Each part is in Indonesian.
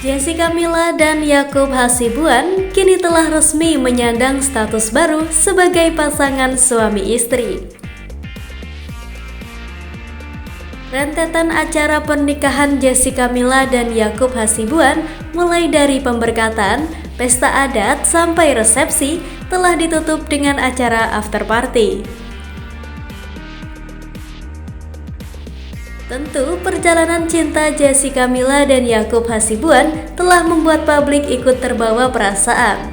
Jessica Mila dan Yakub Hasibuan kini telah resmi menyandang status baru sebagai pasangan suami istri. Rentetan acara pernikahan Jessica Mila dan Yakub Hasibuan mulai dari pemberkatan, pesta adat, sampai resepsi telah ditutup dengan acara after party. Tentu, perjalanan cinta Jessica Mila dan Yakub Hasibuan telah membuat publik ikut terbawa perasaan.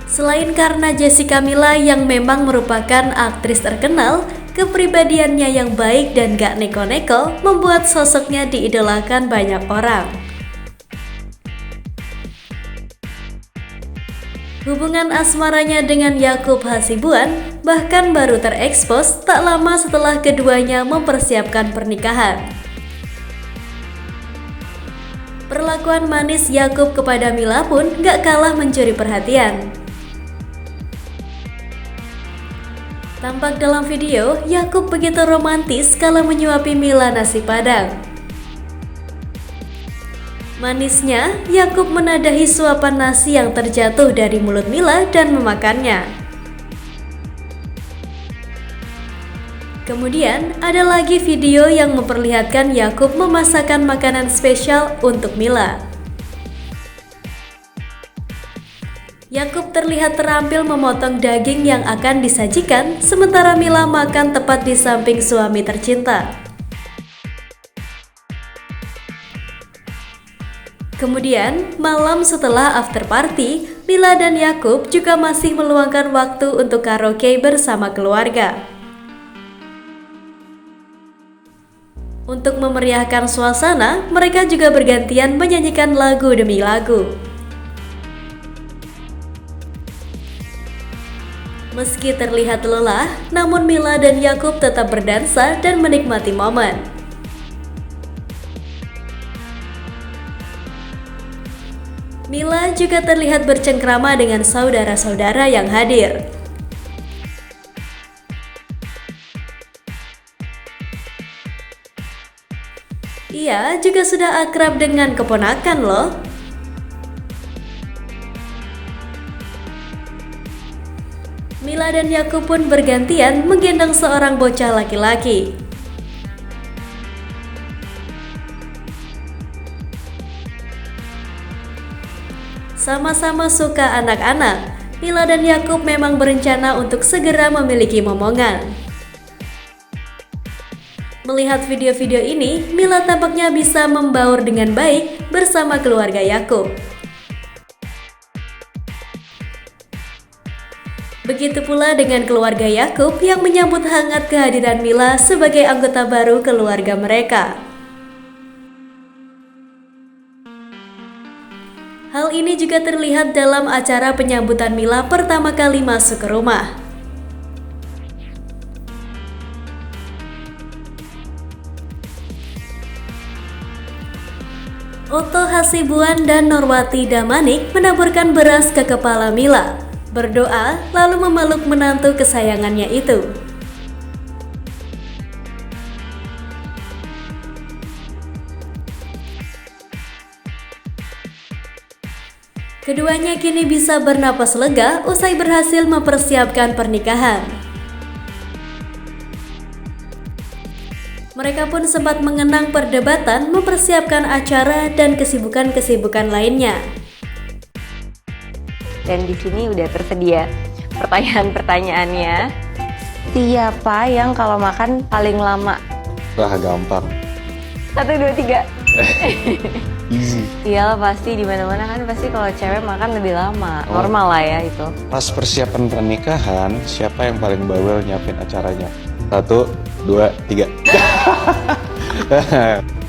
Selain karena Jessica Mila yang memang merupakan aktris terkenal, kepribadiannya yang baik dan gak neko-neko membuat sosoknya diidolakan banyak orang. Hubungan asmaranya dengan Yakub Hasibuan bahkan baru terekspos tak lama setelah keduanya mempersiapkan pernikahan. Perlakuan manis Yakub kepada Mila pun gak kalah mencuri perhatian. Tampak dalam video, Yakub begitu romantis kala menyuapi Mila nasi padang. Manisnya, Yakub menadahi suapan nasi yang terjatuh dari mulut Mila dan memakannya. Kemudian, ada lagi video yang memperlihatkan Yakub memasakkan makanan spesial untuk Mila. Yakub terlihat terampil memotong daging yang akan disajikan, sementara Mila makan tepat di samping suami tercinta. Kemudian, malam setelah after party, Mila dan Yakub juga masih meluangkan waktu untuk karaoke bersama keluarga. Untuk memeriahkan suasana, mereka juga bergantian menyanyikan lagu demi lagu. Meski terlihat lelah, namun Mila dan Yakub tetap berdansa dan menikmati momen. Mila juga terlihat bercengkrama dengan saudara-saudara yang hadir. Ia juga sudah akrab dengan keponakan loh. Mila dan Yakub pun bergantian menggendong seorang bocah laki-laki. Sama-sama suka anak-anak, Mila dan Yakub memang berencana untuk segera memiliki momongan. Melihat video-video ini, Mila tampaknya bisa membaur dengan baik bersama keluarga Yakub. Begitu pula dengan keluarga Yakub yang menyambut hangat kehadiran Mila sebagai anggota baru keluarga mereka. Hal ini juga terlihat dalam acara penyambutan Mila pertama kali masuk ke rumah. Otto Hasibuan dan Norwati Damanik menaburkan beras ke kepala Mila, berdoa lalu memeluk menantu kesayangannya itu. Keduanya kini bisa bernapas lega usai berhasil mempersiapkan pernikahan. Mereka pun sempat mengenang perdebatan mempersiapkan acara dan kesibukan-kesibukan lainnya. Dan di sini udah tersedia pertanyaan-pertanyaannya. Siapa yang kalau makan paling lama? Wah, gampang. 1, 2, 3. Easy. Iyalah, pasti di mana-mana kan pasti kalau cewek makan lebih lama. Normal lah ya itu. Pas persiapan pernikahan, siapa yang paling bawel nyiapin acaranya? 1, 2, 3.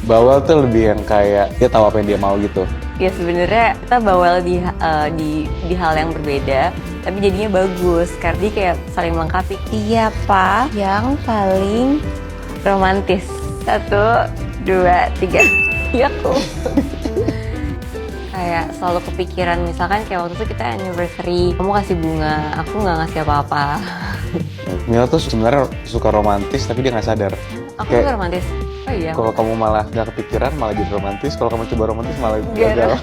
Bawel tuh lebih yang kayak dia tahu apa yang dia mau gitu. Ya sebenarnya kita bawel di hal yang berbeda, tapi jadinya bagus karena dia kayak saling melengkapi. Siapa yang paling romantis? 1, 2, 3. Ya kok. Kayak selalu kepikiran, misalkan kayak waktu itu kita anniversary, kamu kasih bunga, aku nggak ngasih apa-apa. Mila tuh sebenarnya suka romantis tapi dia nggak sadar. Aku suka romantis. Oh sayang. Kalau kamu malah nggak kepikiran, malah jadi romantis. Kalau kamu coba romantis, malah gagal.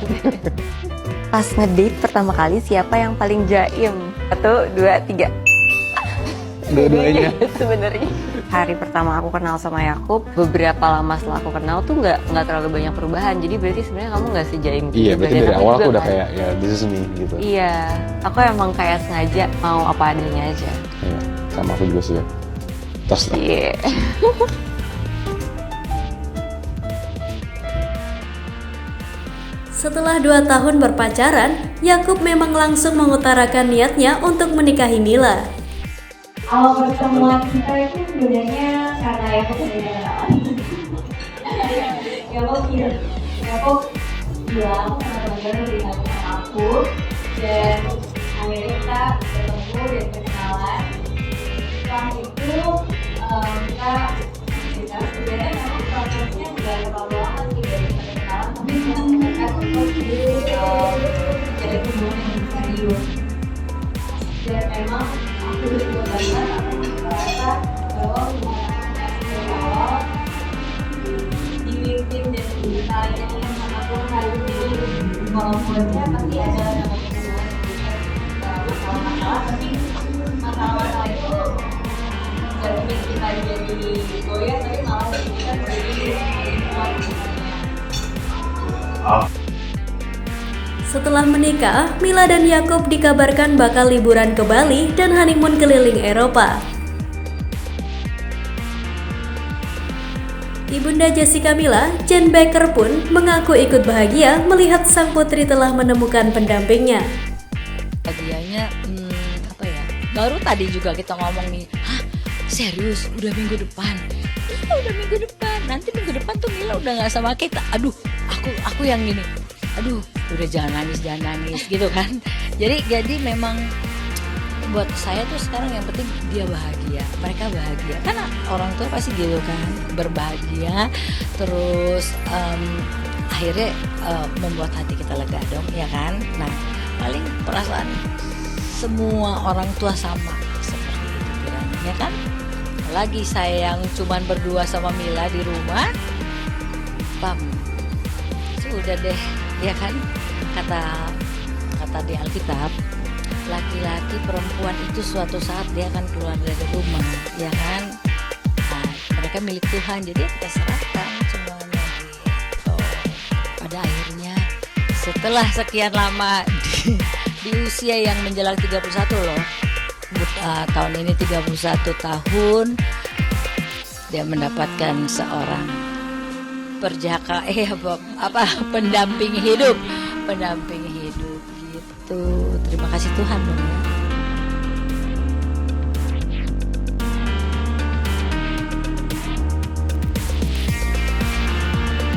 Pas ngedate pertama kali, siapa yang paling jaim? 1, 2, 3. Dua-duanya. Sebenarnya. Hari pertama aku kenal sama Yakub, beberapa lama setelah aku kenal tuh nggak terlalu banyak perubahan. Jadi berarti sebenarnya kamu nggak sejaim gitu. Iya, berarti dari Aku awal juga aku udah kan. kayak, ya this is me gitu. Iya, aku emang kayak sengaja mau apa adanya aja. Iya, sama aku juga sih ya. Tos lah. Iya. Setelah 2 tahun berpacaran, Yakub memang langsung mengutarakan niatnya untuk menikahi Mila. Awal pertemuan kita itu sebenarnya karena Yakub udah kenalan. Yakub bilang teman-teman beritahu sama aku, dan akhirnya kita ketemu dan kenalan. Setelah itu kita sebenarnya memang prosesnya nggak terlalu lama sih dari kita kenalan sampai kita menemukan untuk jadi hubungan yang serius. Dan memang aku juga banget aku merasa bahwa hubungan dari awal dipimpin dan ditalikan yang sangat halus ini, walaupun pasti ada hubungan masalah-masalah, tapi masalah-masalah itu gak bikin kita jadi goyah, tapi malah bikin kita jadi kuat hubungannya. Setelah menikah, Mila dan Yakub dikabarkan bakal liburan ke Bali dan honeymoon keliling Eropa. Ibunda Jessica Mila, Jen Becker pun mengaku ikut bahagia melihat sang putri telah menemukan pendampingnya. Bahagianya apa ya? Baru tadi juga kita ngomong nih, hah serius udah minggu depan? Iya udah minggu depan. Nanti minggu depan tuh Mila udah nggak sama kita. Aduh, aku yang gini. Aduh, udah jangan nangis gitu kan. Jadi memang buat saya tuh sekarang yang penting dia bahagia, mereka bahagia. Karena orang tua pasti gitu kan, berbahagia. Terus akhirnya membuat hati kita lega dong, ya kan. Nah, paling perasaan semua orang tua sama seperti itu kiranya, ya kan. Lagi saya yang cuman berdua sama Mila di rumah, bam, sudah deh, ya kan. Kata di Alkitab, laki-laki perempuan itu suatu saat dia akan keluar dari rumah, ya kan. Nah, mereka milik Tuhan, jadi kita serahkan semuanya gitu. Pada akhirnya setelah sekian lama di usia yang menjelang 31 loh, tahun ini 31 tahun, dia mendapatkan seorang pendamping hidup gitu. Terima kasih Tuhan dong ya.